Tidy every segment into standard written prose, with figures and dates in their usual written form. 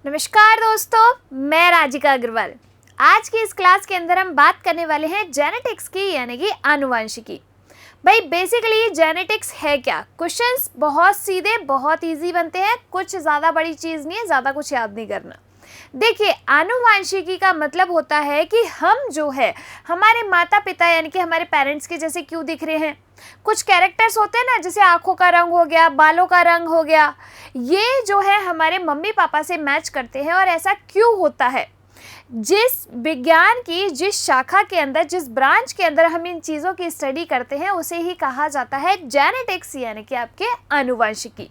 नमस्कार दोस्तों, मैं राजिका अग्रवाल। आज की इस क्लास के अंदर हम बात करने वाले हैं जेनेटिक्स की, यानी कि आनुवंशिकी। भाई बेसिकली जेनेटिक्स है क्या? क्वेश्चंस बहुत सीधे, बहुत इजी बनते हैं, कुछ ज़्यादा बड़ी चीज़ नहीं है, ज़्यादा कुछ याद नहीं करना। देखिए, आनुवंशिकी का मतलब होता है कि हम जो है हमारे माता पिता यानी कि हमारे पेरेंट्स के जैसे क्यों दिख रहे हैं। कुछ कैरेक्टर्स होते हैं ना, जैसे आँखों का रंग हो गया, बालों का रंग हो गया, ये जो है हमारे मम्मी पापा से मैच करते हैं। और ऐसा क्यों होता है? जिस विज्ञान की जिस शाखा के अंदर, जिस ब्रांच के अंदर हम इन चीज़ों की स्टडी करते हैं, उसे ही कहा जाता है जेनेटिक्स, यानी कि आपके आनुवंशिकी।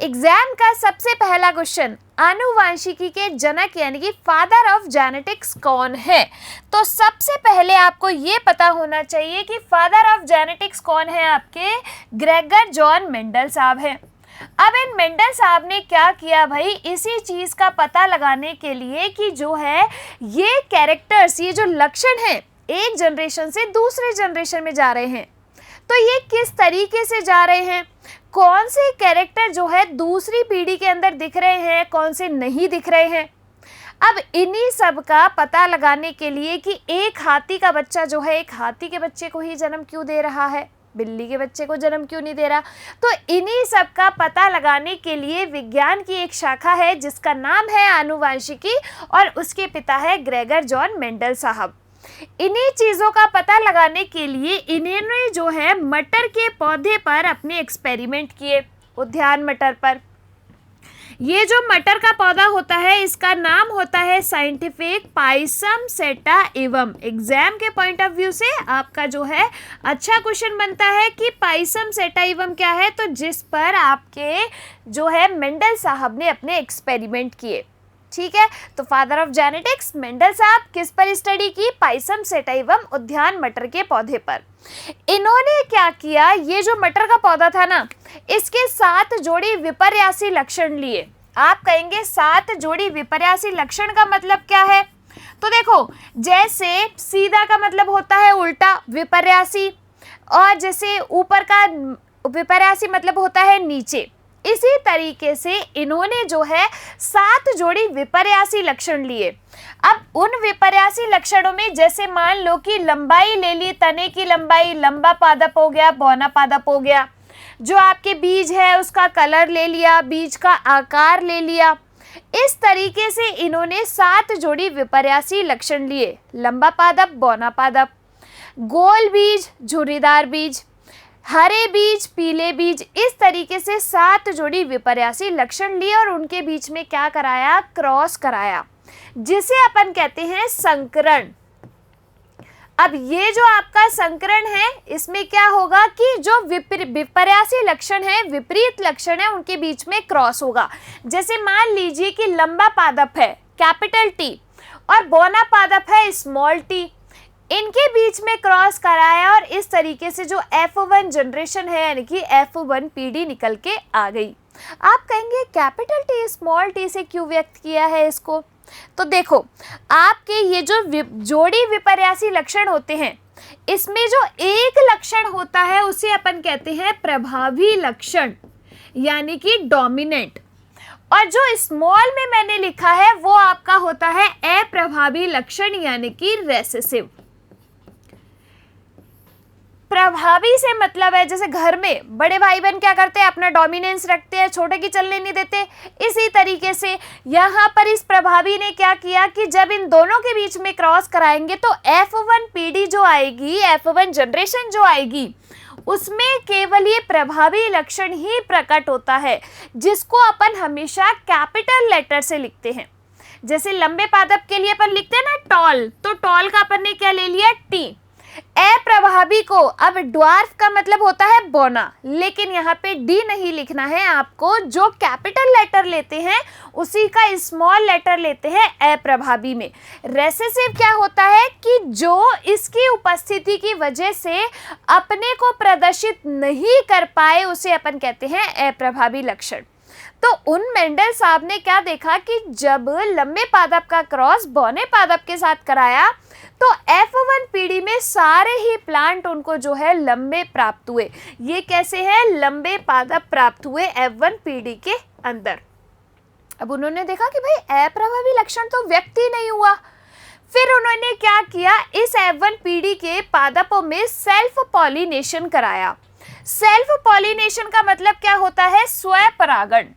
एग्जाम का सबसे पहला क्वेश्चन, आनुवंशिकी के जनक यानी कि फादर ऑफ जेनेटिक्स कौन है? तो सबसे पहले आपको ये पता होना चाहिए कि फादर ऑफ जेनेटिक्स कौन है। आपके ग्रेगर जॉन मेंडल साहब हैं। अब इन मेंडल साहब ने क्या किया भाई, इसी चीज़ का पता लगाने के लिए कि जो है ये कैरेक्टर्स, ये जो लक्षण हैं, एक जनरेशन से दूसरे जनरेशन में जा रहे हैं, तो ये किस तरीके से जा रहे हैं, कौन से कैरेक्टर जो है दूसरी पीढ़ी के अंदर दिख रहे हैं, कौन से नहीं दिख रहे हैं। अब इन्हीं सब का पता लगाने के लिए कि एक हाथी का बच्चा जो है एक हाथी के बच्चे को ही जन्म क्यों दे रहा है, बिल्ली के बच्चे को जन्म क्यों नहीं दे रहा, तो इन्हीं सब का पता लगाने के लिए विज्ञान की एक शाखा है जिसका नाम है आनुवंशिकी, और उसके पिता है ग्रेगर जॉन मेंडल साहब। इन्हीं चीज़ों का पता लगाने के लिए इन्होंने जो है मटर के पौधे पर अपने एक्सपेरिमेंट किए, उद्यान मटर पर। ये जो मटर का पौधा होता है, इसका नाम होता है साइंटिफिक पाइसम सेटाइवम। एग्जाम के पॉइंट ऑफ व्यू से आपका जो है अच्छा क्वेश्चन बनता है कि पाइसम सेटाइवम क्या है, तो जिस पर आपके जो है मेंडल साहब ने अपने एक्सपेरिमेंट किए। ठीक है, तो फादर ऑफ जेनेटिक्स मेंडल साहब किस पर स्टडी की? पाइसम सेटाइवम, उद्यान मटर के पौधे पर। इन्होंने क्या किया, ये जो मटर का पौधा था ना, इसके 7 जोड़ी विपर्यासी लक्षण लिए। आप कहेंगे 7 जोड़ी विपर्यासी लक्षण का मतलब क्या है? तो देखो, जैसे सीधा का मतलब होता है उल्टा विपर्यासी, और जैसे ऊपर का विपर्यासी मतलब होता है नीचे। इसी तरीके से इन्होंने जो है 7 जोड़ी विपर्यासी लक्षण लिए। अब उन विपर्यासी लक्षणों में जैसे मान लो कि लंबाई ले ली, तने की लंबाई, लंबा पादप हो गया, बौना पादप हो गया। जो आपके बीज है उसका कलर ले लिया, बीज का आकार ले लिया। इस तरीके से इन्होंने 7 जोड़ी विपर्यासी लक्षण लिए, लंबा पादप, बौना पादप, गोल बीज, झुर्रीदार बीज, हरे बीज, पीले बीज। इस तरीके से 7 जोड़ी विपर्यासी लक्षण लिए और उनके बीच में क्या कराया? क्रॉस कराया, जिसे अपन कहते हैं संकरण। अब ये जो आपका संकरण है, इसमें क्या होगा कि जो विपर्यासी लक्षण है, विपरीत लक्षण है, उनके बीच में क्रॉस होगा। जैसे मान लीजिए कि लंबा पादप है कैपिटल टी और बौना पादप है स्मॉल टी, इनके बीच में क्रॉस कराया और इस तरीके से जो F1 जनरेशन है, यानी कि F1 पीढ़ी निकल के आ गई। आप कहेंगे कैपिटल टी स्मॉल टी से क्यों व्यक्त किया है इसको? तो देखो, आपके ये जो जोड़ी विपर्यासी लक्षण होते हैं, इसमें जो एक लक्षण होता है उसे अपन कहते हैं प्रभावी लक्षण, यानी कि डोमिनेंट। और जो स्मॉल में मैंने लिखा है वो आपका होता है अप्रभावी लक्षण, यानी कि रेसेसिव। प्रभावी से मतलब है जैसे घर में बड़े भाई बहन क्या करते हैं, अपना डोमिनेंस रखते हैं, छोटे की चलने नहीं देते। इसी तरीके से यहाँ पर इस प्रभावी ने क्या किया कि जब इन दोनों के बीच में क्रॉस कराएंगे तो F1 पीढ़ी जो आएगी, F1 जनरेशन जो आएगी, उसमें केवल ये प्रभावी लक्षण ही प्रकट होता है, जिसको अपन हमेशा कैपिटल लेटर से लिखते हैं। जैसे लंबे पादप के लिए अपन लिखते हैं ना टॉल, तो टॉल का अपन ने क्या ले लिया? टी। अप्रभावी को, अब ड्वार्फ का मतलब होता है बौना, लेकिन यहाँ पे डी नहीं लिखना है आपको, जो कैपिटल लेटर लेते हैं उसी का स्मॉल लेटर लेते हैं अप्रभावी में। रेसेसिव क्या होता है कि जो इसकी उपस्थिति की वजह से अपने को प्रदर्शित नहीं कर पाए, उसे अपन कहते हैं अप्रभावी लक्षण। तो उन मेंडल साहब ने क्या देखा कि जब लंबे पादप का क्रॉस बौने पादप के साथ कराया तो F1 पीढ़ी में सारे ही प्लांट उनको जो है लंबे प्राप्त हुए। ये कैसे है? लंबे पादप प्राप्त हुए F1 पीढ़ी के अंदर। अब उन्होंने देखा कि भाई अप्रभावी लक्षण तो व्यक्त ही नहीं हुआ। फिर उन्होंने क्या किया, इस F1 पीढ़ी के पादपों में सेल्फ पॉलिनेशन कराया। सेल्फ पॉलिनेशन का मतलब क्या होता है, स्वपरागण।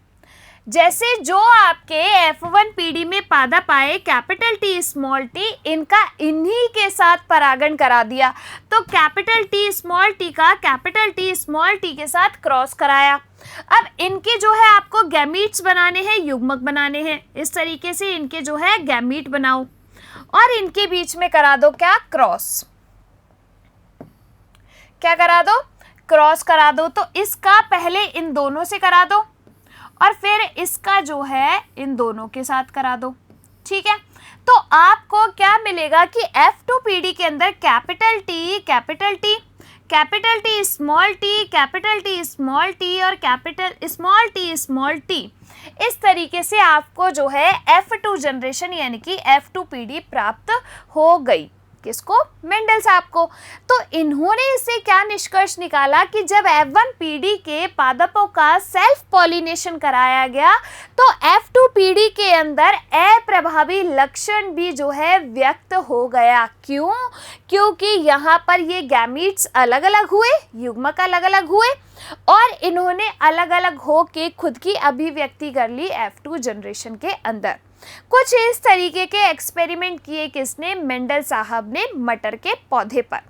जैसे जो आपके F1 पीढ़ी में पादप आए कैपिटल टी स्मॉल टी, इनका इन्हीं के साथ परागण करा दिया। तो कैपिटल टी स्मॉल टी का कैपिटल टी स्मॉल टी के साथ क्रॉस कराया। अब इनके जो है आपको गैमीट्स बनाने हैं, युग्मक बनाने हैं। इस तरीके से इनके जो है गैमीट बनाओ और इनके बीच में करा दो क्या, क्रॉस। क्या करा दो, क्रॉस करा दो। तो इसका पहले इन दोनों से करा दो और फिर इसका जो है इन दोनों के साथ करा दो। ठीक है, तो आपको क्या मिलेगा कि F2 पीढ़ी के अंदर capital T capital T, capital T small T, capital T small T और कैपिटल स्मॉल टी, इस तरीके से आपको जो है F2 जनरेशन यानी कि F2 पीढ़ी प्राप्त हो गई। किसको, मेंडल साहब को। तो इन्होंने इससे क्या निष्कर्ष निकाला कि जब F1 पीढ़ी के पादपों का सेल्फ पॉलिनेशन कराया गया तो F2 पीढ़ी के अंदर अप्रभावी लक्षण भी जो है व्यक्त हो गया। क्यों, क्योंकि यहाँ पर ये गैमीट्स अलग अलग हुए, युग्मक अलग अलग हुए और इन्होंने अलग अलग हो के खुद की अभिव्यक्ति कर ली F2 जनरेशन के अंदर। कुछ इस तरीके के एक्सपेरिमेंट किए किसने, मेंडल साहब ने मटर के पौधे पर।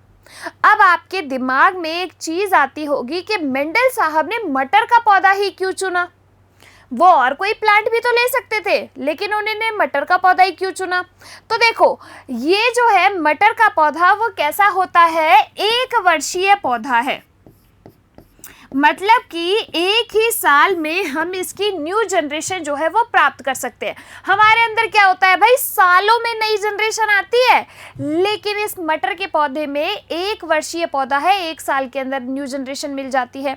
अब आपके दिमाग में एक चीज आती होगी कि मेंडल साहब ने मटर का पौधा ही क्यों चुना, वो और कोई प्लांट भी तो ले सकते थे, लेकिन उन्होंने मटर का पौधा ही क्यों चुना। तो देखो ये जो है मटर का पौधा वो कैसा होता है, 1 वर्षीय पौधा है। मतलब कि एक ही साल में हम इसकी न्यू जनरेशन जो है वो प्राप्त कर सकते हैं। हमारे अंदर क्या होता है भाई, सालों में नई जनरेशन आती है, लेकिन इस मटर के पौधे में 1 वर्षीय पौधा है, 1 साल के अंदर न्यू जनरेशन मिल जाती है।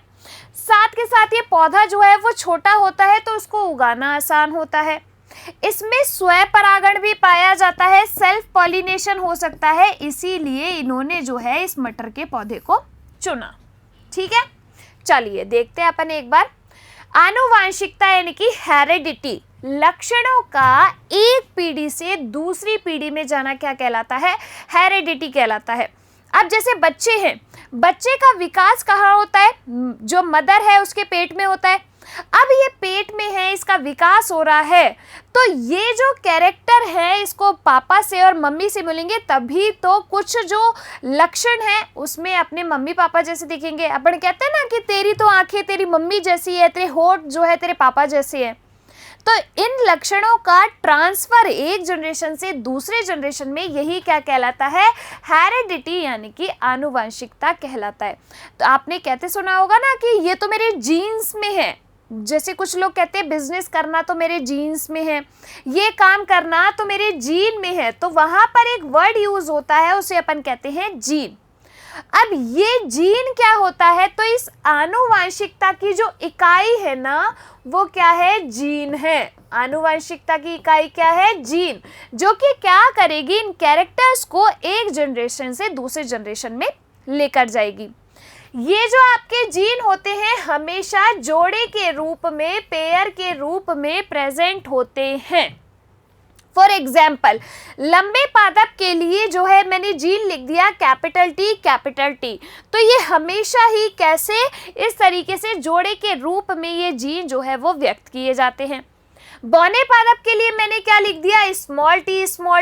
साथ के साथ ये पौधा जो है वो छोटा होता है तो उसको उगाना आसान होता है। इसमें स्वपरागण भी पाया जाता है, सेल्फ पॉलिनेशन हो सकता है, इसीलिए इन्होंने जो है इस मटर के पौधे को चुना। ठीक है, चलिए देखते हैं अपन एक बार। आनुवांशिकता यानी कि हेरेडिटी, लक्षणों का एक पीढ़ी से दूसरी पीढ़ी में जाना क्या कहलाता है, हेरेडिटी कहलाता है। अब जैसे बच्चे हैं, बच्चे का विकास कहाँ होता है, जो मदर है उसके पेट में होता है। अब ये पेट में है, इसका विकास हो रहा है, तो ये जो कैरेक्टर है इसको पापा से और मम्मी से मिलेंगे तभी तो कुछ जो लक्षण है उसमें अपने मम्मी पापा जैसे दिखेंगे। अपन कहते हैं ना कि तेरी तो आंखें तेरी मम्मी जैसी है, तेरे होठ जो है तेरे पापा जैसे है। तो इन लक्षणों का ट्रांसफर एक जनरेशन से दूसरे जनरेशन में यही क्या कहलाता है, हेरेडिटी यानी कि आनुवंशिकता कहलाता है। तो आपने कहते सुना होगा ना कि ये तो मेरे जीन्स में है, जैसे कुछ लोग कहते हैं बिजनेस करना तो मेरे जीन्स में है, ये काम करना तो मेरे जीन में है। तो वहां पर एक वर्ड यूज होता है, उसे अपन कहते हैं जीन। अब ये जीन क्या होता है, तो इस आनुवंशिकता की जो इकाई है ना वो क्या है, जीन है। आनुवंशिकता की इकाई क्या है, जीन, जो कि क्या करेगी, इन कैरेक्टर्स को एक जनरेशन से दूसरे जनरेशन में लेकर जाएगी। ये जो आपके जीन होते हैं हमेशा जोड़े के रूप में, पेयर के रूप में प्रेजेंट होते हैं। फॉर एग्जाम्पल लंबे पादप के लिए जो है मैंने जीन लिख दिया कैपिटल टी, तो ये हमेशा ही कैसे, इस तरीके से जोड़े के रूप में ये जीन जो है वो व्यक्त किए जाते हैं। बौने पादप के लिए मैंने क्या लिख दिया, स्मॉल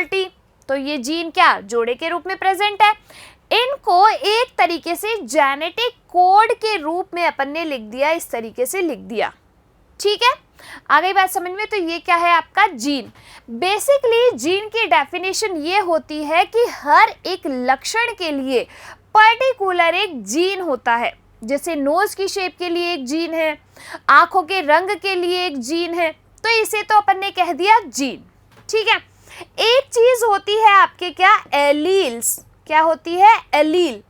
टी, तो ये जीन क्या, जोड़े के रूप में प्रेजेंट है। इनको एक तरीके से जेनेटिक कोड के रूप में अपन ने लिख दिया, इस तरीके से लिख दिया। ठीक है, आ गई बात समझ में। तो ये क्या है आपका जीन। बेसिकली जीन की डेफिनेशन ये होती है कि हर एक लक्षण के लिए पर्टिकुलर एक जीन होता है। जैसे नोज की शेप के लिए एक जीन है, आंखों के रंग के लिए एक जीन है, तो इसे तो अपन ने कह दिया जीन। ठीक है, एक चीज होती है आपके क्या, एलील्स। क्या होती है, एलील।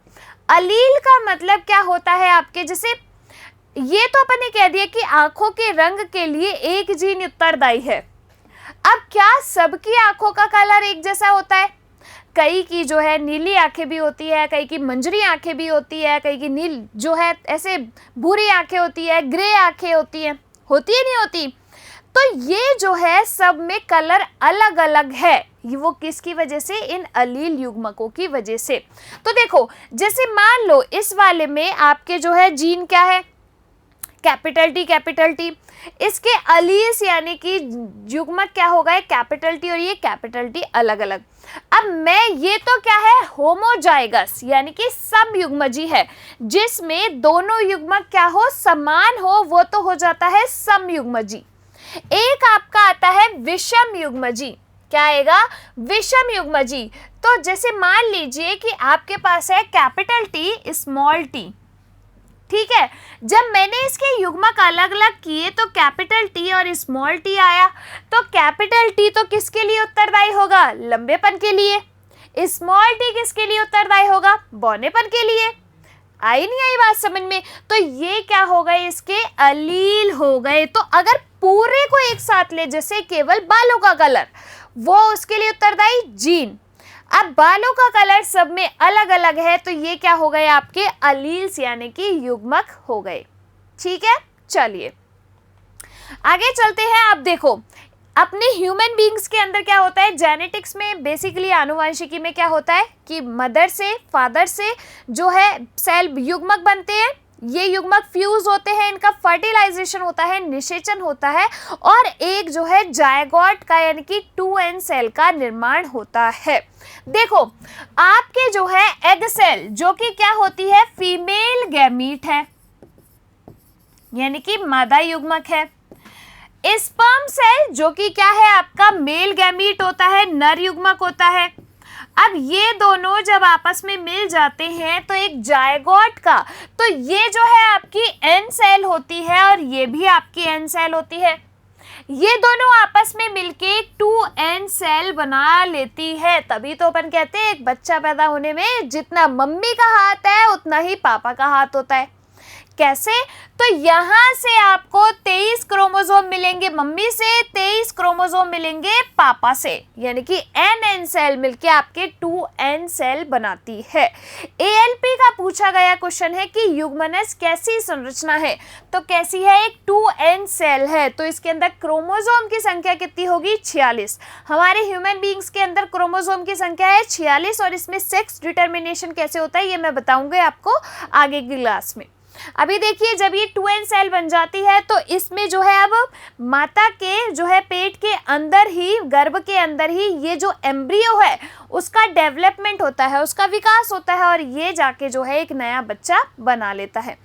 अलील का मतलब क्या होता है आपके, जैसे ये तो अपन ने कह दिया कि आंखों के रंग के लिए एक जीन उत्तरदायी है। अब क्या सबकी आंखों का कलर एक जैसा होता है, कई की जो है नीली आंखें भी होती है, कई की मंजरी आंखें भी होती है, कई की नील जो है ऐसे भूरी आंखें होती है, ग्रे आंखें होती है नहीं होती। तो ये जो है सब में कलर अलग अलग है, वो किसकी वजह से? इन अलील युग्मकों की वजह से। तो देखो, जैसे मान लो इस वाले में आपके जो है जीन क्या है? Capital T. इसके अलील्स यानी कि युग्मक क्या होगा? कैपिटल टी, और ये कैपिटल टी अलग अलग। अब मैं ये तो क्या है? होमोजाइगस यानी कि समयुग्मजी है, जिसमें दोनों युग्मक क्या हो? समान हो, वो तो हो जाता है समयुग्मजी। एक आपका आता है विषम युग्मजी। क्या आएगा? विषम युग्मजी। तो जैसे मान लीजिए कि आपके पास है कैपिटल टी स्मॉल टी, ठीक है। जब मैंने इसके युग्मक अलग अलग किए तो कैपिटल टी और स्मॉल टी आया। तो कैपिटल टी तो किसके लिए उत्तरदायी होगा? लंबेपन के लिए। स्मॉल टी किसके लिए उत्तरदायी होगा? बौनेपन के लिए। आई नहीं आई बात समझ में? तो ये क्या हो गए? इसके अलील हो गए। तो अगर पूरे को एक साथ ले, जैसे केवल बालों का कलर, वो उसके लिए उत्तरदायी जीन। अब बालों का कलर सब में अलग अलग है, तो ये क्या हो गए? आपके अलील्स यानी कि युग्मक हो गए। ठीक है, चलिए आगे चलते हैं। अब देखो, अपने ह्यूमन बींग्स के अंदर क्या होता है? जेनेटिक्स में बेसिकली आनुवंशिकी में क्या होता है कि मदर से, फादर से जो है सेल युग्मक बनते हैं। ये युग्मक फ्यूज होते हैं, इनका फर्टिलाइजेशन होता है, निषेचन होता है, और एक जो है जायगोट का यानी कि 2n सेल का निर्माण होता है। देखो, आपके जो है एग सेल जो कि क्या होती है? फीमेल गैमीट है, यानी कि मादा युग्मक है। स्पर्म सेल जो कि क्या है? आपका मेल गैमीट होता है, नर युग्मक होता है। अब ये दोनों जब आपस में मिल जाते हैं तो एक जायगोट का, तो ये जो है आपकी एन सेल होती है और ये भी आपकी एन सेल होती है। ये दोनों आपस में मिलके 2n सेल बना लेती है। तभी तो अपन कहते हैं एक बच्चा पैदा होने में जितना मम्मी का हाथ है उतना ही पापा का हाथ होता है। कैसे? तो यहाँ से आपको 23 क्रोमोसोम मिलेंगे मम्मी से, 23 क्रोमोसोम मिलेंगे पापा से, यानी कि n सेल मिलके आपके 2n सेल बनाती है। ALP का पूछा गया क्वेश्चन है कि युग्मनज कैसी संरचना है? तो कैसी है? एक 2n सेल है, तो इसके अंदर क्रोमोसोम की संख्या कितनी होगी? 46। हमारे ह्यूमन बींग्स के अंदर क्रोमोसोम की संख्या है 46, और इसमें सेक्स डिटर्मिनेशन कैसे होता है ये मैं बताऊंगी आपको आगे की क्लास में। अभी देखिए, जब ये 2n सेल बन जाती है तो इसमें जो है अब माता के जो है पेट के अंदर ही, गर्भ के अंदर ही ये जो एम्ब्रियो है उसका डेवलपमेंट होता है, उसका विकास होता है, और ये जाके जो है एक नया बच्चा बना लेता है।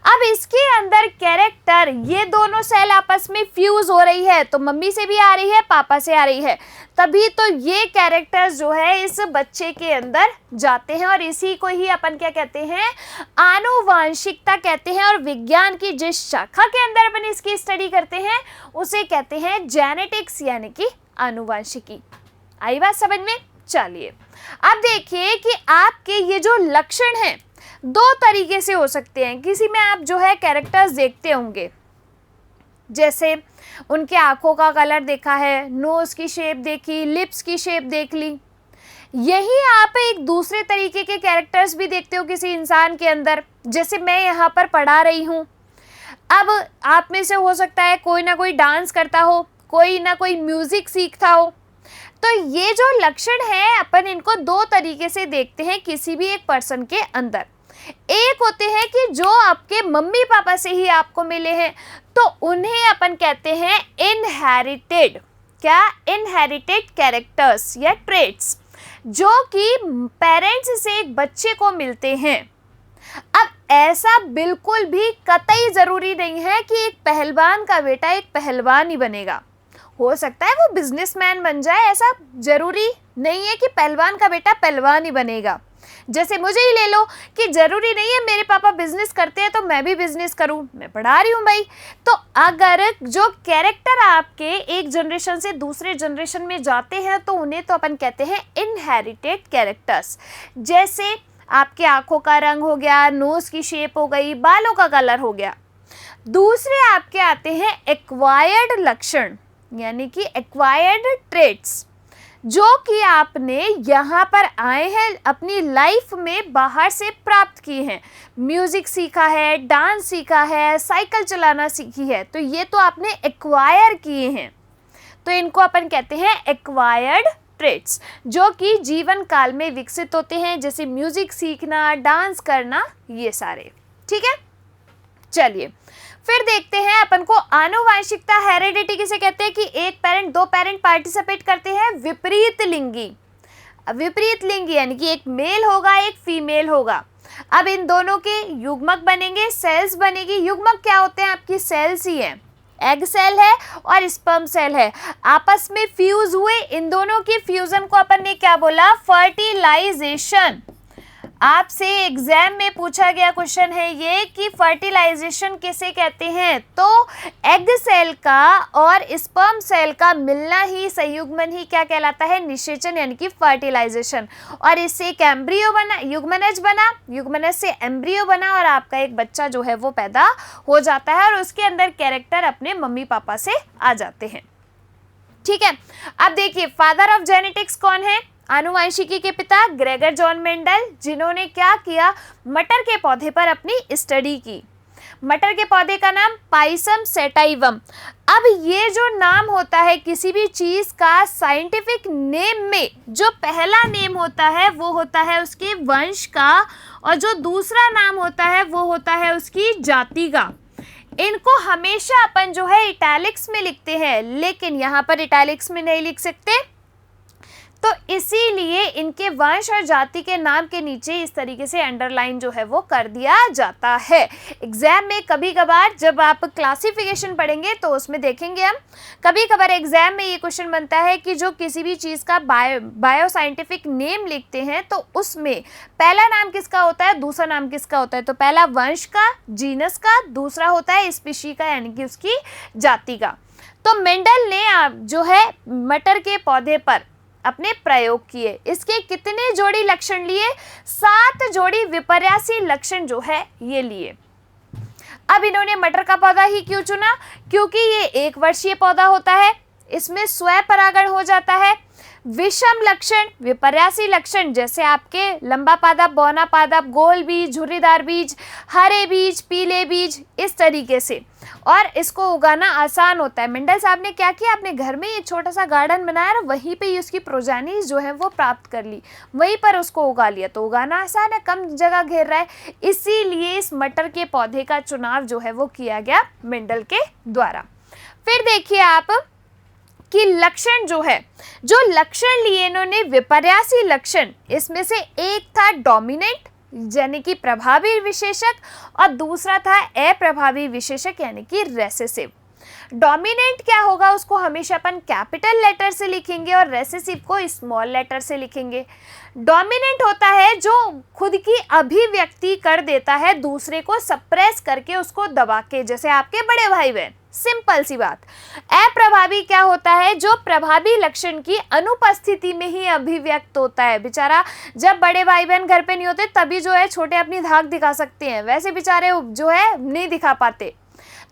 अब इसके अंदर कैरेक्टर, ये दोनों सेल आपस में फ्यूज हो रही है, तो मम्मी से भी आ रही है, पापा से आ रही है, तभी तो ये कैरेक्टर्स जो है इस बच्चे के अंदर जाते हैं, और इसी को ही अपन क्या कहते हैं? आनुवांशिकता कहते हैं। और विज्ञान की जिस शाखा के अंदर अपन इसकी स्टडी करते हैं उसे कहते हैं जेनेटिक्स, यानी कि आनुवांशिकी। आई बात समझ में? चलिए अब देखिए कि आपके ये जो लक्षण हैं दो तरीके से हो सकते हैं। किसी में आप जो है कैरेक्टर्स देखते होंगे, जैसे उनके आंखों का कलर देखा है, नोज की शेप देखी, लिप्स की शेप देख ली। यही आप एक दूसरे तरीके के कैरेक्टर्स भी देखते हो किसी इंसान के अंदर, जैसे मैं यहाँ पर पढ़ा रही हूँ। अब आप में से हो सकता है कोई ना कोई डांस करता हो, कोई ना कोई म्यूजिक सीखता हो। तो ये जो लक्षण है अपन इनको दो तरीके से देखते हैं किसी भी एक पर्सन के अंदर। एक होते हैं कि जो आपके मम्मी पापा से ही आपको मिले हैं, तो उन्हें अपन कहते हैं इनहेरिटेड, क्या? इनहेरिटेड कैरेक्टर्स या ट्रेट्स, जो कि पेरेंट्स से एक बच्चे को मिलते हैं। अब ऐसा बिल्कुल भी कतई जरूरी नहीं है कि एक पहलवान का बेटा एक पहलवान ही बनेगा। हो सकता है वो बिजनेसमैन बन जाए, ऐसा जरूरी नहीं है कि पहलवान का बेटा पहलवान ही बनेगा। जैसे मुझे ही ले लो कि जरूरी नहीं है मेरे पापा बिजनेस करते हैं तो मैं भी बिजनेस करूं, मैं पढ़ा रही हूं भाई। तो अगर जो कैरेक्टर आपके एक जनरेशन से दूसरे जनरेशन में जाते हैं तो उन्हें तो अपन कहते हैं इनहेरिटेड कैरेक्टर्स। जैसे आपके आंखों का रंग हो गया, नोज की शेप हो गई, बालों का कलर हो गया। दूसरे आपके आते हैं एक्वायर्ड लक्षण, यानी कि एक्वायर्ड ट्रेट्स, जो कि आपने यहाँ पर आए हैं अपनी लाइफ में बाहर से प्राप्त की हैं। म्यूजिक सीखा है, डांस सीखा है, साइकिल चलाना सीखी है, तो ये तो आपने एक्वायर किए हैं, तो इनको अपन कहते हैं एक्वायर्ड ट्रेट्स, जो कि जीवन काल में विकसित होते हैं, जैसे म्यूजिक सीखना, डांस करना, ये सारे। ठीक है, चलिए फिर देखते हैं अपन को आनुवांशिकता, हेरिडिटी किसे कहते हैं कि एक पेरेंट, दो पेरेंट पार्टिसिपेट करते हैं। विपरीत लिंगी, विपरीत लिंगी यानी कि एक मेल होगा एक फीमेल होगा। अब इन दोनों के युग्मक बनेंगे, सेल्स बनेगी। युग्मक क्या होते हैं, आपकी सेल्स ही है, एग सेल है और स्पर्म सेल है, आपस में फ्यूज हुए। इन दोनों की फ्यूजन को अपन ने क्या बोला, फर्टिलाइजेशन। आपसे एग्जाम में पूछा गया क्वेश्चन है ये कि फर्टिलाइजेशन किसे कहते हैं, तो एग सेल का और स्पर्म सेल का मिलना ही, संयुग्मन ही क्या कहलाता है, निषेचन यानी कि फर्टिलाइजेशन। और इससे एक एम्ब्रियो बना, युग्मनज बना, युग्मनज से एम्ब्रियो बना और आपका एक बच्चा जो है वो पैदा हो जाता है और उसके अंदर कैरेक्टर अपने मम्मी पापा से आ जाते हैं। ठीक है, अब देखिए फादर ऑफ जेनेटिक्स कौन है, आनुवांशिकी के पिता ग्रेगर जॉन मेंडल, जिन्होंने क्या किया, मटर के पौधे पर अपनी स्टडी की। मटर के पौधे का नाम पाइसम सेटाइवम। अब ये जो नाम होता है किसी भी चीज का साइंटिफिक नेम में, जो पहला नेम होता है वो होता है उसके वंश का और जो दूसरा नाम होता है वो होता है उसकी जाति का। इनको हमेशा अपन जो है इटैलिक्स में लिखते हैं, लेकिन यहाँ पर इटैलिक्स में नहीं लिख सकते, तो इसीलिए इनके वंश और जाति के नाम के नीचे इस तरीके से अंडरलाइन जो है वो कर दिया जाता है। एग्जाम में कभी कभार जब आप क्लासिफिकेशन पढ़ेंगे तो उसमें देखेंगे हम, कभी कभार एग्जाम में ये क्वेश्चन बनता है कि जो किसी भी चीज़ का बायो साइंटिफिक नेम लिखते हैं तो उसमें पहला नाम किसका होता है, दूसरा नाम किसका होता है, तो पहला वंश का, जीनस का, दूसरा होता है स्पीशी का यानी कि उसकी जाति का। तो मेंडल ने जो है मटर के पौधे पर अपने प्रयोग किए। इसके कितने जोड़ी लक्षण लिए, 7 जोड़ी विपर्यासी लक्षण जो है ये लिए। अब इन्होंने मटर का पौधा ही क्यों चुना, क्योंकि ये 1 वर्षीय पौधा होता है, इसमें स्वयं परागण हो जाता है। विषम लक्षण, विपर्यासी लक्षण, जैसे आपके लंबा पादप, बौना पादप, गोल बीज, झुर्रीदार बीज, हरे बीज, पीले बीज, इस तरीके से। और इसको उगाना आसान होता है। मेंडल साहब ने क्या किया, अपने घर में एक छोटा सा गार्डन बनाया और वहीं पे ही उसकी प्रोजेनी जो है वो प्राप्त कर ली, वहीं पर उसको उगा लिया। तो उगाना आसान है, कम जगह घेर रहा है, इसीलिए इस मटर के पौधे का चुनाव जो है वो किया गया मेंडल के द्वारा। फिर देखिए आप कि लक्षण जो है, जो लक्षण लिए इन्होंने विपर्यासी लक्षण, इसमें से एक था डोमिनेंट यानी कि प्रभावी विशेषक और दूसरा था अप्रभावी विशेषक यानी कि रेसेसिव। डोमिनेंट क्या होगा, उसको हमेशा अपन कैपिटल लेटर से लिखेंगे और रेसेसिव को स्मॉल लेटर से लिखेंगे। डोमिनेंट होता है जो खुद की अभिव्यक्ति कर देता है दूसरे को सप्रेस करके, उसको दबा के, जैसे आपके बड़े भाई बहन, सिंपल सी बात। अप्रभावी क्या होता है, जो प्रभावी लक्षण की अनुपस्थिति में ही अभिव्यक्त होता है। बेचारा जब बड़े भाई बहन घर पे नहीं होते तभी जो है छोटे अपनी धाक दिखा सकते हैं, वैसे बेचारे जो है नहीं दिखा पाते।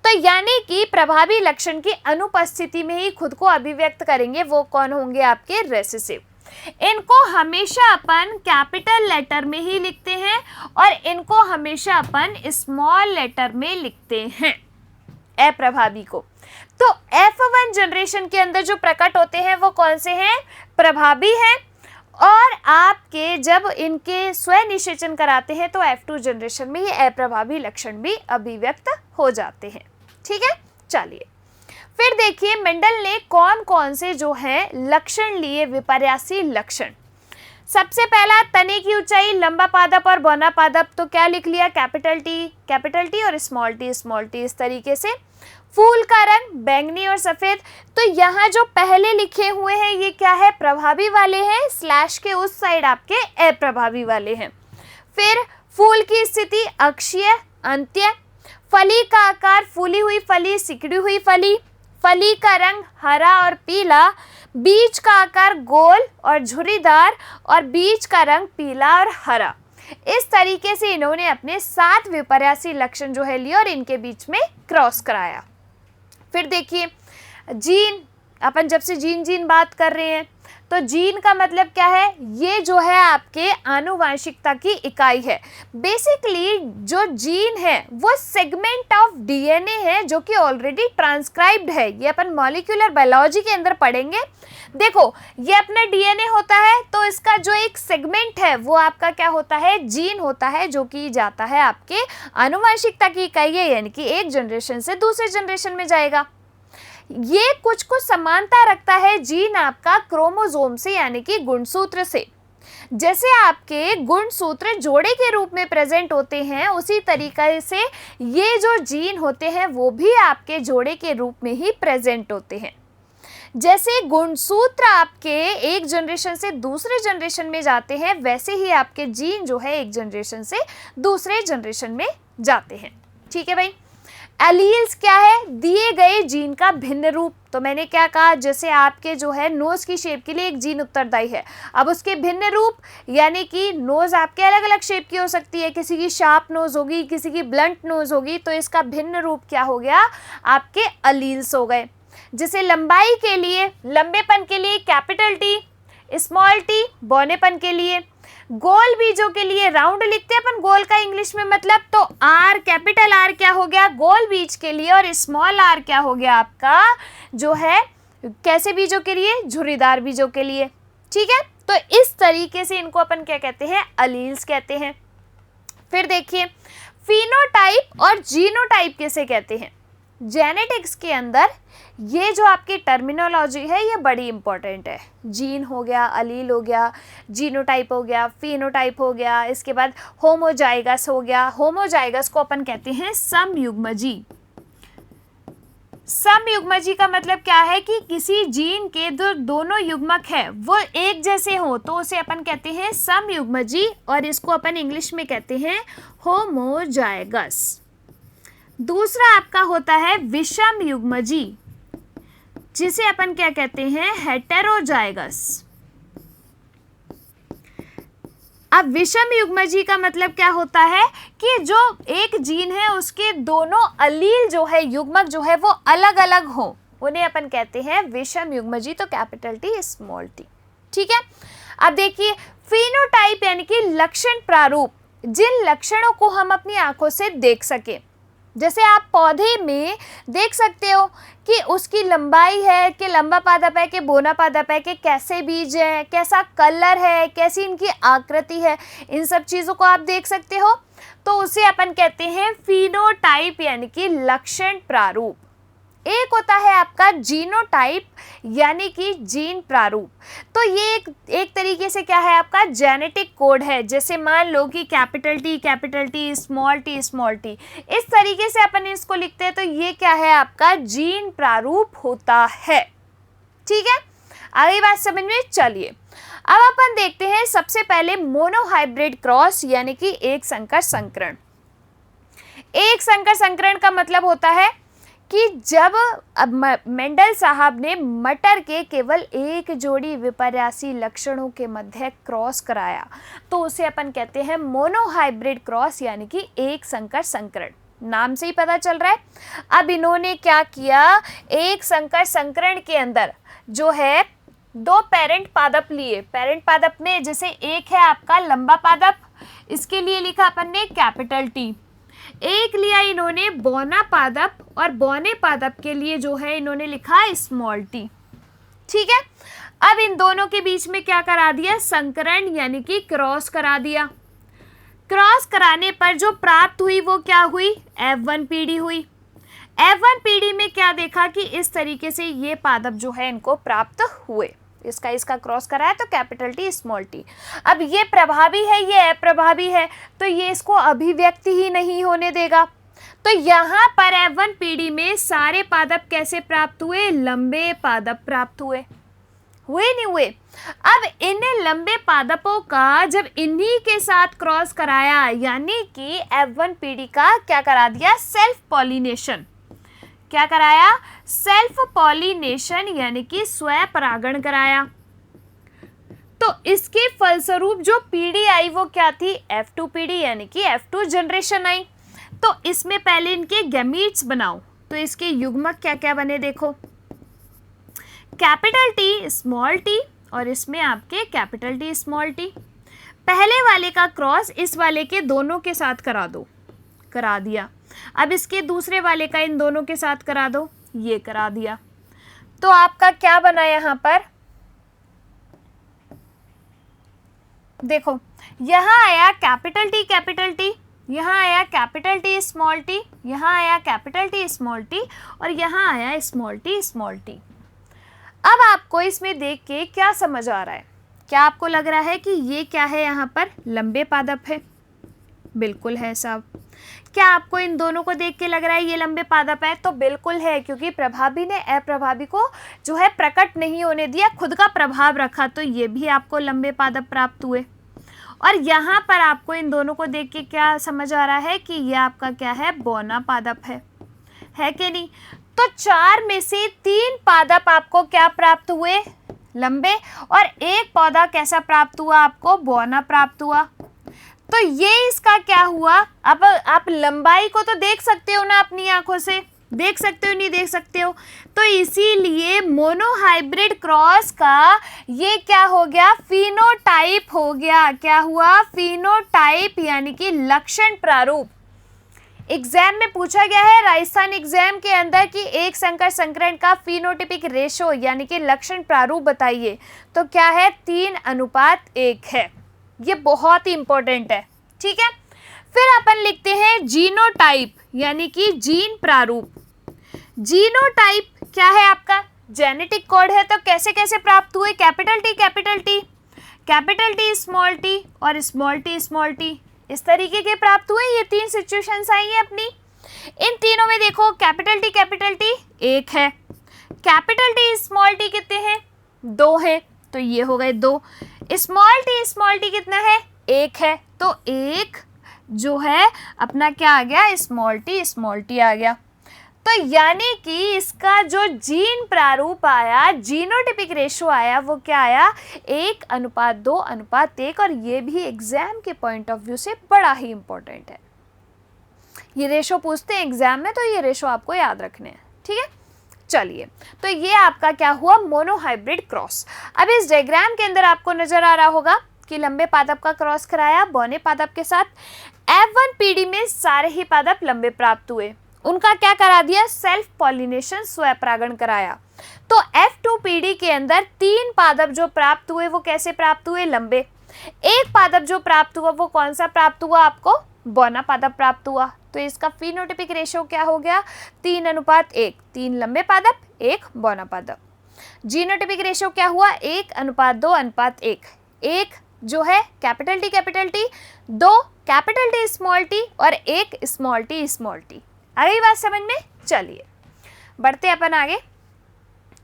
तो यानी कि प्रभावी लक्षण की अनुपस्थिति में ही खुद को अभिव्यक्त करेंगे, वो कौन होंगे, आपके रेसेसिव। इनको हमेशा अपन कैपिटल लेटर में ही लिखते हैं और इनको हमेशा अपन स्मॉल लेटर में लिखते हैं, अप्रभावी को। तो F1 जनरेशन के अंदर जो प्रकट होते हैं वो कौन से हैं, प्रभावी हैं। और आपके जब इनके स्वयं निषेचन कराते हैं तो F2 जनरेशन में ये अप्रभावी लक्षण भी अभिव्यक्त हो जाते हैं। ठीक है, चलिए फिर देखिए मेंडल ने कौन कौन से जो हैं लक्षण लिए, विपर्यासी लक्षण। सबसे पहला, तने की ऊंचाई, लंबा पादप और बौना पादप, तो क्या लिख लिया, कैपिटल टी और स्मॉल टी इस तरीके से। फूल का रंग बैंगनी और सफेद, तो यहाँ जो पहले लिखे हुए हैं ये क्या है, प्रभावी वाले हैं, स्लैश के उस साइड आपके अप्रभावी वाले हैं। फिर फूल की स्थिति अक्षीय अंत्य, फली का आकार फूली हुई फली, सिकुड़ी हुई फली, फली का रंग हरा और पीला, बीज का आकार गोल और झुर्रीदार और बीज का रंग पीला और हरा। इस तरीके से इन्होंने अपने 7 विपर्यासी लक्षण जो है लिए और इनके बीच में क्रॉस कराया। फिर देखिए जीन, अपन जब से जीन बात कर रहे हैं तो जीन का मतलब क्या है, ये जो है आपके आनुवंशिकता की इकाई है। बेसिकली जो जीन है वो सेगमेंट ऑफ डीएनए है जो कि ऑलरेडी ट्रांसक्राइब्ड है। ये अपन मॉलिक्यूलर बायोलॉजी के अंदर पढ़ेंगे। देखो ये अपना डीएनए होता है तो इसका जो एक सेगमेंट है वो आपका क्या होता है, जीन होता है, जो कि जाता है आपके आनुवंशिकता की इकाई है, यानी कि एक जनरेशन से दूसरे जनरेशन में जाएगा। ये कुछ समानता रखता है जीन आपका क्रोमोसोम से, यानी कि गुणसूत्र से। जैसे आपके गुणसूत्र जोड़े के रूप में प्रेजेंट होते हैं, उसी तरीके से ये जो जीन होते हैं वो भी आपके जोड़े के रूप में ही प्रेजेंट होते हैं। जैसे गुणसूत्र आपके एक जनरेशन से दूसरे जनरेशन में जाते हैं, वैसे ही आपके जीन जो है एक जनरेशन से दूसरे जनरेशन में जाते हैं। ठीक है भाई। एलील्स क्या है, दिए गए जीन का भिन्न रूप। तो मैंने क्या कहा, जैसे आपके जो है नोज की शेप के लिए एक जीन उत्तरदायी है, अब उसके भिन्न रूप यानी कि नोज आपके अलग अलग शेप की हो सकती है, किसी की शार्प नोज होगी, किसी की ब्लंट नोज होगी, तो इसका भिन्न रूप क्या हो गया, आपके एलील्स हो गए। जैसे लंबाई के लिए, लंबेपन के लिए कैपिटल टी, स्मॉल टी बौनेपन के लिए, गोल बीजों के लिए राउंड लिखते हैं अपन गोल का इंग्लिश में मतलब, तो आर, कैपिटल आर क्या हो गया गोल बीज के लिए, और स्मॉल आर क्या हो गया आपका जो है कैसे बीजों के लिए, झुर्रीदार बीजों के लिए। ठीक है, तो इस तरीके से इनको अपन क्या कहते हैं, एलील्स कहते हैं। फिर देखिए फिनोटाइप और जीनोटाइप किसे कहते हैं। जेनेटिक्स के अंदर ये जो आपकी टर्मिनोलॉजी है ये बड़ी इंपॉर्टेंट है। जीन हो गया, अलील हो गया, जीनोटाइप हो गया, फिनोटाइप हो गया, इसके बाद होमोजाइगस हो गया। होमोजाइगस को अपन कहते हैं समयुग्मजी। समयुग्मजी का मतलब क्या है कि किसी जीन के जो दोनों युग्मक है वो एक जैसे हो तो उसे अपन कहते हैं समयुग्मजी, और इसको अपन इंग्लिश में कहते हैं होमोजाइगस। दूसरा आपका होता है विषम युग्मजी, जिसे अपन क्या कहते हैं, हेटेरोजाइगस। अब विषम युग्मजी का मतलब क्या होता है कि जो एक जीन है उसके दोनों अलील जो है, युग्मक जो है वो अलग अलग हो, उन्हें अपन कहते हैं विषम युग्मजी, तो कैपिटल टी स्मॉल टी। ठीक है, अब देखिए फिनोटाइप यानी कि लक्षण प्रारूप, जिन लक्षणों को हम अपनी आंखों से देख सके। जैसे आप पौधे में देख सकते हो कि उसकी लंबाई है, कि लंबा पादप है, कि बोना पादप है, कि कैसे बीज है, कैसा कलर है, कैसी इनकी आकृति है, इन सब चीज़ों को आप देख सकते हो, तो उसे अपन कहते हैं फिनोटाइप यानी कि लक्षण प्रारूप। एक होता है आपका जीनोटाइप यानी कि जीन प्रारूप। तो ये एक तरीके से क्या है, आपका जेनेटिक कोड है। जैसे मान लो कि कैपिटल टी, स्मॉल टी, इस तरीके से अपन इसको लिखते हैं, तो ये क्या है, आपका जीन प्रारूप होता है। ठीक है, आगे बात समझ में। चलिए अब अपन देखते हैं सबसे पहले मोनोहाइब्रिड क्रॉस यानी कि एक संकर संकरण। एक संकर संकरण का मतलब होता है कि जब मेंडल साहब ने मटर के केवल एक जोड़ी विपर्यासी लक्षणों के मध्य क्रॉस कराया, तो उसे अपन कहते हैं मोनोहाइब्रिड क्रॉस यानी कि एक संकर संकरण। नाम से ही पता चल रहा है। अब इन्होंने क्या किया, एक संकर संकरण के अंदर जो है दो पेरेंट पादप लिए। पेरेंट पादप में जैसे एक है आपका लंबा पादप, इसके लिए लिखा अपन ने कैपिटल टी। एक लिया इन्होंने बौना पादप, और बौने पादप के लिए जो है इन्होंने लिखा स्मॉल टी। ठीक है, अब इन दोनों के बीच में क्या करा दिया, संकरण यानी कि क्रॉस करा दिया। क्रॉस कराने पर जो प्राप्त हुई वो क्या हुई, F1 पीढ़ी हुई। F1 पीढ़ी में क्या देखा कि इस तरीके से ये पादप जो है इनको प्राप्त हुए। इसका क्रॉस करा है तो कैपिटल टी स्मॉल टी। अब ये प्रभावी है, ये अप्रभावी है, तो ये इसको अभिव्यक्ति ही नहीं होने देगा। तो यहाँ पर F1 पीढ़ी में सारे पादप कैसे प्राप्त हुए, लंबे पादप प्राप्त हुए नहीं हुए। अब इन लंबे पादपों का जब इन्हीं के साथ क्रॉस कराया, यानी कि F1 पीढ़ी का क्या करा दिया, सेल्फ पॉलिनेशन। क्या कराया, सेल्फ पॉलिनेशन यानी कि स्वयं परागण कराया। तो इसके फलस्वरूप जो पीढ़ी आई वो क्या थी, F2 पीढ़ी यानी कि F2 जनरेशन आई। तो इसमें पहले इनके गैमीट्स बनाओ, तो इसके युग्मक क्या क्या बने देखो, कैपिटल टी, स्मॉल टी और इसमें आपके कैपिटल टी स्मॉल टी। पहले वाले का क्रॉस इस वाले के दोनों के साथ करा दो, करा दिया। अब इसके दूसरे वाले का इन दोनों के साथ करा दो, ये करा दिया। तो आपका क्या बना यहाँ पर, देखो यहाँ आया कैपिटल टी, यहाँ आया कैपिटल टी स्मॉल टी, यहाँ आया कैपिटल टी स्मॉल टी और यहाँ आया स्मॉल टी। अब आपको इसमें देख के क्या समझ आ रहा है? क्या आपको लग रहा है कि ये क्या है, यहाँ पर लंबे पादप है? बिल्कुल है साहब। क्या आपको इन दोनों को देख के लग रहा है ये लंबे पादप है? तो बिल्कुल है, क्योंकि प्रभावी ने अप्रभावी को जो है प्रकट नहीं होने दिया, खुद का प्रभाव रखा, तो ये भी आपको लंबे पादप प्राप्त हुए। और यहाँ पर आपको इन दोनों को देख के क्या समझ आ रहा है कि ये आपका क्या है, बौना पादप है कि नहीं? तो 4 में से 3 पादप आपको क्या प्राप्त हुए, लंबे, और 1 पौधा कैसा प्राप्त हुआ आपको, बौना प्राप्त हुआ। तो ये इसका क्या हुआ? अब आप लंबाई को तो देख सकते हो ना, अपनी आंखों से देख सकते हो, नहीं देख सकते हो? तो इसीलिए मोनोहाइब्रिड क्रॉस का ये क्या हो गया, फिनोटाइप हो गया। क्या हुआ, फिनोटाइप, यानी कि लक्षण प्रारूप। एग्जाम में पूछा गया है राजस्थान एग्जाम के अंदर कि एक संकर संकरण का फिनोटिपिक रेशो यानी कि लक्षण प्रारूप बताइए, तो क्या है, 3:1 है। ये बहुत ही इंपॉर्टेंट है, ठीक है। फिर अपन लिखते हैं जीनोटाइप, यानी कि जीन प्रारूप। जीनोटाइप क्या है आपका, जेनेटिक कोड है। तो कैसे कैसे प्राप्त हुए, कैपिटल टी स्मॉल टी और स्मॉल टी, इस तरीके के प्राप्त हुए। ये 3 सिचुएशंस आई हैं अपनी। इन तीनों में देखो कैपिटल टी 1 है, कैपिटल टी स्मॉल टी कितने हैं, 2 हैं, तो ये हो गए 2। स्मॉल टी कितना है, 1 है, तो 1 जो है अपना क्या आ गया, स्मॉल टी आ गया। तो यानी कि इसका जो जीन प्रारूप आया, जीनोटिपिक रेशो आया, वो क्या आया, 1:2:1, और ये भी एग्जाम के पॉइंट ऑफ व्यू से बड़ा ही इंपॉर्टेंट है। ये रेशो पूछते हैं एग्जाम में, तो ये रेशो आपको याद रखने हैं, ठीक है। चलिए, तो ये आपका क्या हुआ, मोनोहाइब्रिड क्रॉस। अब इस डायग्राम के अंदर आपको नजर आ रहा होगा कि लंबे पादप का क्रॉस कराया बौने पादप के साथ। F1 पीढ़ी में सारे ही पादप लंबे प्राप्त हुए, उनका क्या करा दिया, सेल्फ पॉलिनेशन, स्वपरागण कराया। तो F2 पीढ़ी के अंदर 3 पादप जो प्राप्त हुए वो कैसे प्राप्त हुए, लंबे। 1 पादप जो प्राप्त हुआ वो कौन सा प्राप्त हुआ आपको, बौना पादप प्राप्त हुआ। तो इसका फिनोटिपिक रेशो क्या हो गया, 3:1, 3 लंबे पादप 1 बौना पादप। जीनोटिपिक रेशो क्या हुआ, 1:2:1, 1 जो है कैपिटल टी, 2 कैपिटल टी और 1 स्मॉल टी। आ गई बात समझ में? चलिए बढ़ते अपन आगे।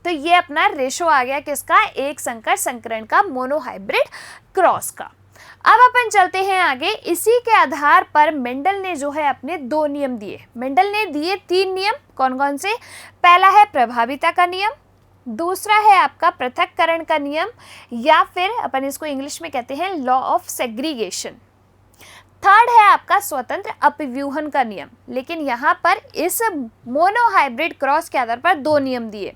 तो ये अपना रेशो आ गया किसका, एक संकर संकरण का, मोनोहाइब्रिड क्रॉस का। अब अपन चलते हैं आगे। इसी के आधार पर मेंडल ने जो है अपने 2 नियम दिए। मेंडल ने दिए 3 नियम, कौन कौन से, पहला है प्रभाविता का नियम, दूसरा है आपका पृथक्करण का नियम, या फिर अपन इसको इंग्लिश में कहते हैं लॉ ऑफ सेग्रीगेशन, थर्ड है आपका स्वतंत्र अपव्यूहन का नियम। लेकिन यहाँ पर इस मोनोहाइब्रिड क्रॉस के आधार पर 2 नियम दिए।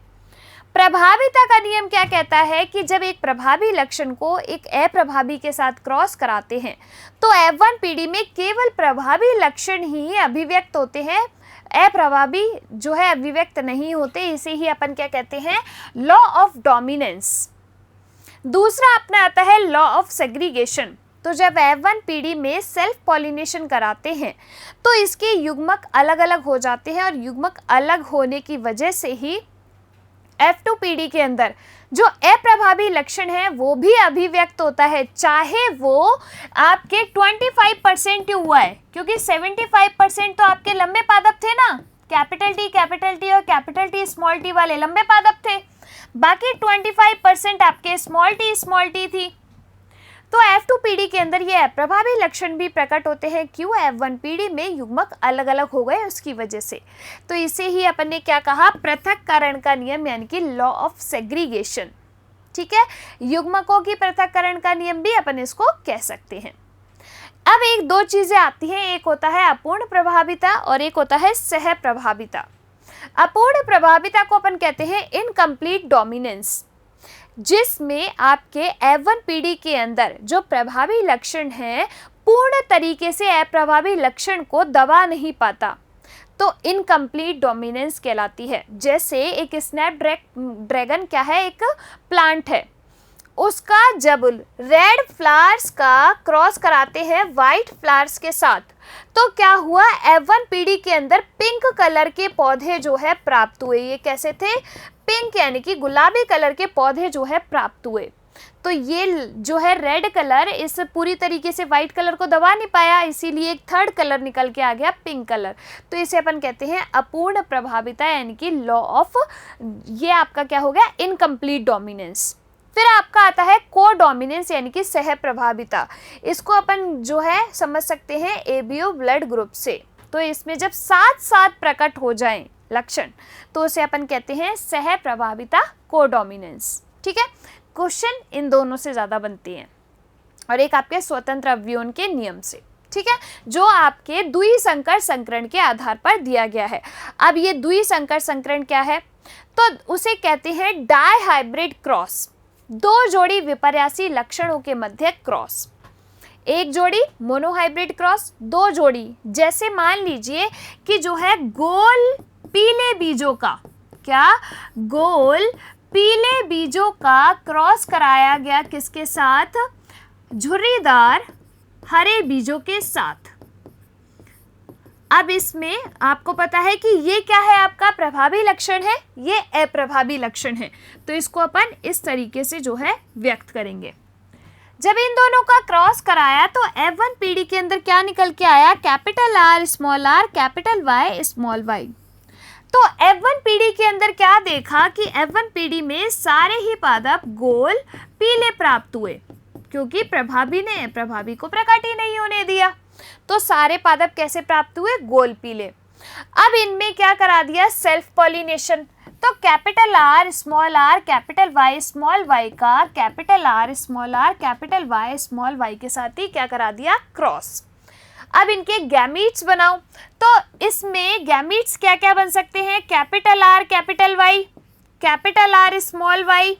प्रभाविता का नियम क्या कहता है कि जब एक प्रभावी लक्षण को एक अप्रभावी के साथ क्रॉस कराते हैं तो F1 पीढ़ी में केवल प्रभावी लक्षण ही अभिव्यक्त होते हैं, अप्रभावी जो है अभिव्यक्त नहीं होते। इसे ही अपन क्या कहते हैं, लॉ ऑफ डोमिनेंस। दूसरा अपना आता है लॉ ऑफ सेग्रीगेशन। तो जब F1 पीढ़ी में सेल्फ पॉलिनेशन कराते हैं तो इसके युग्मक अलग अलग हो जाते हैं, और युग्मक अलग होने की वजह से ही F2 पीढ़ी के अंदर जो अप्रभावी लक्षण है वो भी अभिव्यक्त होता है, चाहे वो आपके 25% हुआ है, क्योंकि 75% तो आपके लंबे पादप थे ना, कैपिटल टी और कैपिटल टी स्मॉल टी वाले लंबे पादप थे, बाकी 25% आपके स्मॉल टी थी। तो F2 पीढ़ी के अंदर ये अप्रभावी लक्षण भी प्रकट होते हैं, क्यों, F1 पीढ़ी में युग्मक अलग अलग हो गए उसकी वजह से। तो इसे ही अपन ने क्या कहा, पृथक्करण का नियम, यानी कि लॉ ऑफ सेग्रीगेशन। ठीक है, युग्मकों की पृथक्करण का नियम भी अपन इसको कह सकते हैं। अब 1-2 चीजें आती हैं, एक होता है अपूर्ण प्रभाविता और एक होता है सह प्रभाविता। अपूर्ण प्रभाविता को अपन कहते हैं इनकम्प्लीट डोमिनेंस। जिसमें आपके F1PD के अंदर जो प्रभावी लक्षण है पूर्ण तरीके से अप्रभावी लक्षण को दबा नहीं पाता, तो इनकम्प्लीट डोमिनेंस कहलाती है। जैसे एक स्नैपड्रैगन क्या है, एक प्लांट है, उसका जब रेड फ्लावर्स का क्रॉस कराते हैं वाइट फ्लावर्स के साथ, तो क्या हुआ, F1PD के अंदर पिंक कलर के पौधे जो है प्राप्त हुए। ये कैसे थे, पिंक यानी कि गुलाबी कलर के पौधे जो है प्राप्त हुए। तो ये जो है रेड कलर इस पूरी तरीके से वाइट कलर को दबा नहीं पाया, इसीलिए एक थर्ड कलर निकल के आ गया, पिंक कलर। तो इसे अपन कहते हैं अपूर्ण प्रभाविता यानी कि लॉ ऑफ, ये आपका क्या हो गया, इनकम्प्लीट डोमिनेंस। फिर आपका आता है को डोमिनेंस यानी कि सह प्रभाविता। इसको अपन जो है समझ सकते हैं ABO ब्लड ग्रुप से। तो इसमें जब साथ साथ प्रकट हो जाएं लक्षण, तो उसे अपन कहते हैं सह प्रभाविता, को डोमिनेंस। ठीक है, क्वेश्चन इन दोनों से ज़्यादा बनते हैं और एक आपके स्वतंत्र अवयवों के नियम से। ठीक है, जो आपके द्विसंकर संकरण के आधार पर दिया गया है। अब ये द्विसंकर संकरण क्या है, तो उसे कहते हैं डायहाइब्रिड क्रॉस, दो जोड़ी विपर्यासी लक्षणों के मध्य क्रॉस। एक जोड़ी मोनोहाइब्रिड क्रॉस, दो जोड़ी, जैसे मान लीजिए कि जो है गोल पीले बीजों का, क्या, गोल पीले बीजों का क्रॉस कराया गया किसके साथ, झुर्रीदार हरे बीजों के साथ। अब इसमें आपको पता है कि ये क्या है, आपका प्रभावी लक्षण है, ये अप्रभावी लक्षण है। तो इसको अपन इस तरीके से जो है व्यक्त करेंगे। जब इन दोनों का क्रॉस कराया तो F1PD के अंदर क्या निकल के आया, capital R small r capital Y small y। तो F1PD के अंदर क्या देखा कि F1PD में सारे ही पादप गोल पीले प्राप्त हुए, क्योंकि प्रभावी ने अप्रभावी को प्रकट ही नहीं होने दिया। तो सारे पादप कैसे प्राप्त हुए, गोल पीले। अब इनमें क्या करा दिया, सेल्फ पॉलिनेशन। तो capital R small r capital Y small y का capital R small r capital Y small y के साथ ही क्या करा दिया, क्रॉस। अब इनके गैमीट्स बनाओ, तो इसमें गैमीट्स क्या क्या बन सकते हैं, capital R capital Y, capital R small y,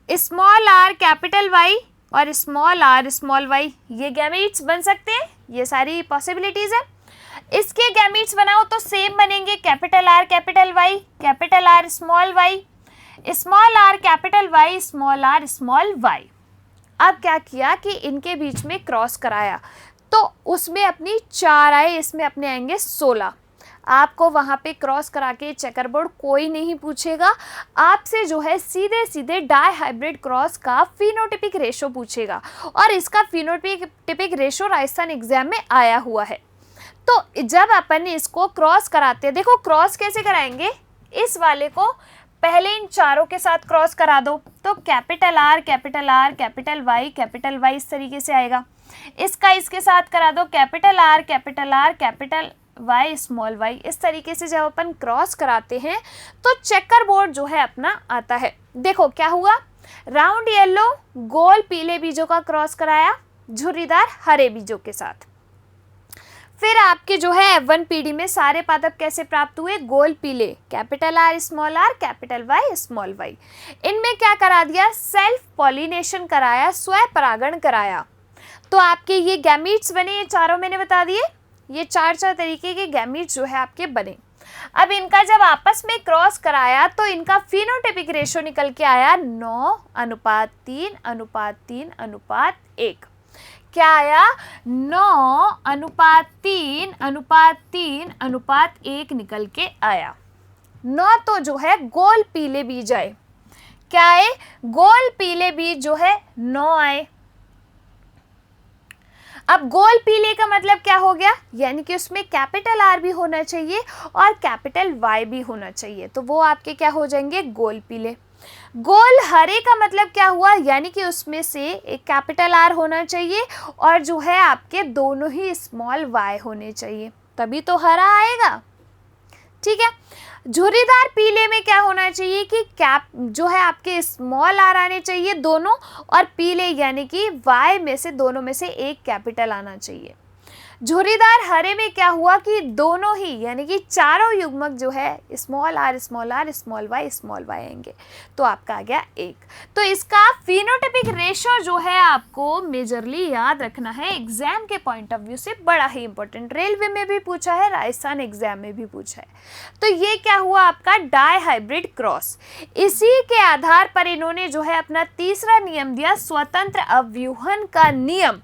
small r capital Y और स्मॉल r स्मॉल y, ये गैमीट्स बन सकते हैं। ये सारी पॉसिबिलिटीज है। इसके गैमीट्स बनाओ तो सेम बनेंगे, capital R capital Y, capital R small y, small r capital Y, small r small y। अब क्या किया कि इनके बीच में क्रॉस कराया, तो उसमें अपनी 4 आए, इसमें अपने आएंगे 16। आपको वहाँ पे क्रॉस करा के चेकरबोर्ड कोई नहीं पूछेगा, आपसे जो है सीधे सीधे डायहाइब्रिड क्रॉस का फिनोटिपिक रेशो पूछेगा, और इसका फिनोटिपिक रेशो राजस्थान एग्जाम में आया हुआ है। तो जब अपन इसको क्रॉस कराते हैं, देखो क्रॉस कैसे कराएंगे, इस वाले को पहले इन चारों के साथ क्रॉस करा दो, तो capital R capital R capital Y capital Y इस तरीके से आएगा। इसका इसके साथ करा दो, capital R capital Y small y। इस तरीके से जब अपन क्रॉस कराते हैं तो चेकर बोर्ड जो है अपना आता है। देखो क्या हुआ, राउंड येलो गोल पीले बीजों का क्रॉस कराया झुर्रीदार हरे बीजों के साथ। फिर आपके जो है F1PD में सारे पादप कैसे प्राप्त हुए, गोल पीले, capital R small r capital Y small y। इनमें क्या करा दिया, सेल्फ पॉलिनेशन कराया, स्वयं परागण कराया। तो आपके ये गैमीट्स बने, ये चारों मैंने बता दिए, ये चार तरीके के गैमीट्स जो है आपके बने। अब इनका जब आपस में क्रॉस कराया तो इनका फिनोटाइपिक रेशो निकल के आया 9:3:3:1। क्या आया, 9:3:3:1 निकल के आया। 9 तो जो है गोल पीले बीज आए, क्या आए, गोल पीले बीज जो है 9 आए। अब गोल पीले का मतलब क्या हो गया, यानी कि उसमें कैपिटल R भी होना चाहिए और कैपिटल Y भी होना चाहिए, तो वो आपके क्या हो जाएंगे, गोल पीले। गोल हरे का मतलब क्या हुआ, यानी कि उसमें से एक कैपिटल R होना चाहिए और जो है आपके दोनों ही स्मॉल y होने चाहिए, तभी तो हरा आएगा। ठीक है, झुर्रीदार पीले में क्या होना चाहिए कि कैप जो है आपके स्मॉल r आने चाहिए दोनों, और पीले यानी कि y में से दोनों में से एक कैपिटल आना चाहिए। झुर्रीदार हरे में क्या हुआ कि दोनों ही यानी कि चारों युग्मक जो है स्मॉल आर स्मॉल वाई आएंगे, तो आपका आ गया 1। तो इसका फिनोटाइपिक रेशो जो है आपको मेजरली याद रखना है, एग्जाम के पॉइंट ऑफ व्यू से बड़ा ही इंपॉर्टेंट, रेलवे में भी पूछा है, राजस्थान एग्जाम में भी पूछा है। तो ये क्या हुआ आपका डाई हाइब्रिड क्रॉस। इसी के आधार पर इन्होंने जो है अपना तीसरा नियम दिया, स्वतंत्र अव्यूहन का नियम,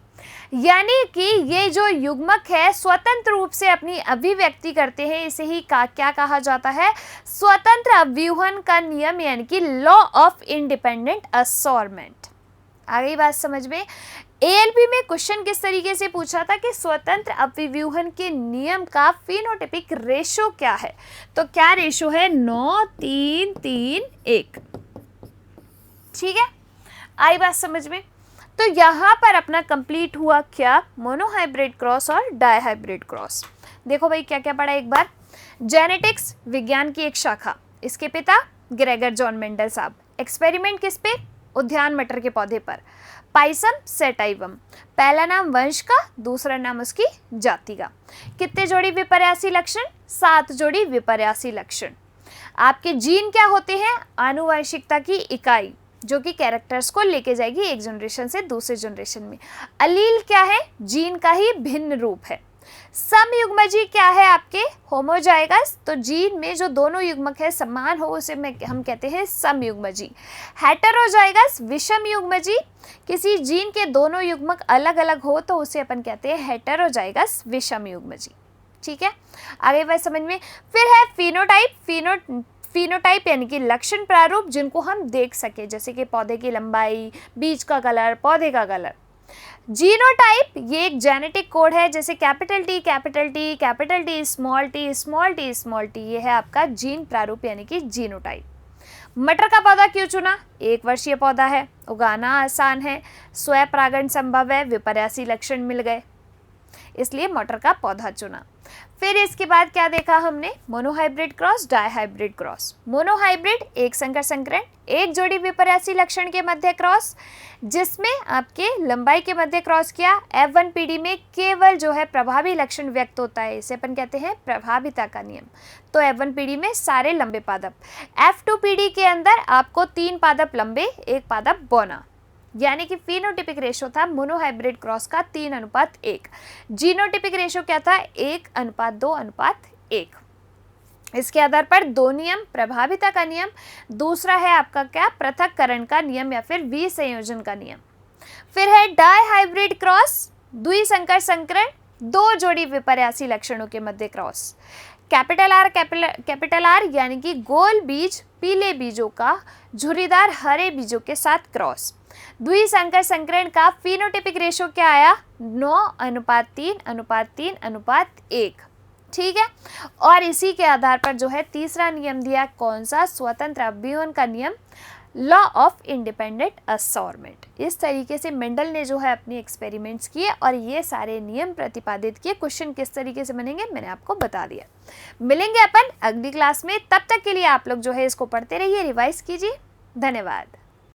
यानी कि ये जो युग्मक है स्वतंत्र रूप से अपनी अभिव्यक्ति करते हैं, इसे ही क्या कहा जाता है, स्वतंत्र अव्यूहन का नियम, यानी कि लॉ ऑफ इंडिपेंडेंट असॉर्टमेंट। आ गई बात समझ में। एएलपी में क्वेश्चन किस तरीके से पूछा था कि स्वतंत्र अभिव्यूहन के नियम का फिनोटाइपिक रेशो क्या है, तो क्या रेशो है, 9 3 3 1। ठीक है, आई बात समझ में। तो यहाँ पर अपना कंप्लीट हुआ क्या, मोनोहाइब्रिड क्रॉस और डायहाइब्रिड क्रॉस। देखो भाई क्या क्या पढ़ा एक बार, जेनेटिक्स विज्ञान की एक शाखा, इसके पिता ग्रेगर जॉन मेंडल साहब, एक्सपेरिमेंट किस पे, उद्यान मटर के पौधे पर, पाइसम सेटाइवम, पहला नाम वंश का, दूसरा नाम उसकी जाति का, कितने जोड़ी विपर्यासी लक्षण, 7 जोड़ी विपर्यासी लक्षण। आपके जीन क्या होते हैं, आनुवंशिकता की इकाई जो कि कैरेक्टर्स को लेके जाएगी एक जनरेशन से दूसरे जनरेशन में। अलील क्या है, जीन का ही भिन्न रूप है। समयुग्मजी क्या है आपके, होमोजाइगस, तो जीन में जो दोनों युग्मक है समान हो उसे हम कहते हैं समयुग्मजी। हेटेरोजाइगस विषम युग्मजी, किसी जीन के दोनों युग्मक अलग अलग हो तो उसे अपन कहते हैं हेटेरोजाइगस विषम युग्मजी। ठीक है, आगे बात समझ में। फिर है फिनोटाइप, फिनोटाइप यानी कि लक्षण प्रारूप जिनको हम देख सके, जैसे कि पौधे की लंबाई, बीज का कलर, पौधे का कलर। जीनोटाइप ये एक जेनेटिक कोड है, जैसे capital T capital T capital T small T small T small T, ये है आपका जीन प्रारूप यानी कि जीनोटाइप। मटर का पौधा क्यों चुना, 1 वर्षीय पौधा है, उगाना आसान है, स्वपरागण संभव है, विपर्यासी लक्षण मिल गए, इसलिए मटर का पौधा चुना। फिर इसके बाद क्या देखा हमने, monohybrid cross, dihybrid cross. Monohybrid एक संकर संकरण, 1 जोड़ी विपर्यासी लक्षण के मध्य क्रॉस, जिसमें आपके लंबाई के मध्य क्रॉस किया। F1 पीढ़ी में केवल जो है प्रभावी लक्षण व्यक्त होता है, इसे अपन कहते हैं प्रभाविता का नियम। तो F1 पीढ़ी में सारे लंबे पादप, F2 पीढ़ी के अंदर आपको 3 पादप लंबे, 1 पादप बौना, यानी कि फिनोटाइपिक रेशो था मोनोहाइब्रिड क्रॉस का 3:1। जीनोटाइपिक रेशो क्या था, 1:2:1। इसके आधार पर 2 नियम, प्रभाविता का नियम, दूसरा है आपका क्या, पृथक्करण का नियम या फिर विसंयोजन का नियम। फिर है डायहाइब्रिड क्रॉस, द्विसंकर संकरण, 2 जोड़ी विपर्यासी लक्षणों के मध्य क्रॉस। कैपिटल आर यानी कि गोल बीज पीले बीजों का झुर्रीदार हरे बीजों के साथ क्रॉस। द्विसंकर संकरण का फिनोटाइपिक रेशो क्या आया, 9:3:3:1। ठीक है, और इसी के आधार पर जो है तीसरा नियम दिया, कौन सा, स्वतंत्र अभिव्यूहन का नियम, लॉ ऑफ इंडिपेंडेंट असॉर्टमेंट। इस तरीके से मेंडल ने जो है अपनी एक्सपेरिमेंट्स किए और ये सारे नियम प्रतिपादित किए। क्वेश्चन किस तरीके से बनेंगे मैंने आपको बता दिया। मिलेंगे अपन अगली क्लास में, तब तक के लिए आप लोग जो है इसको पढ़ते रहिए, रिवाइज कीजिए। धन्यवाद।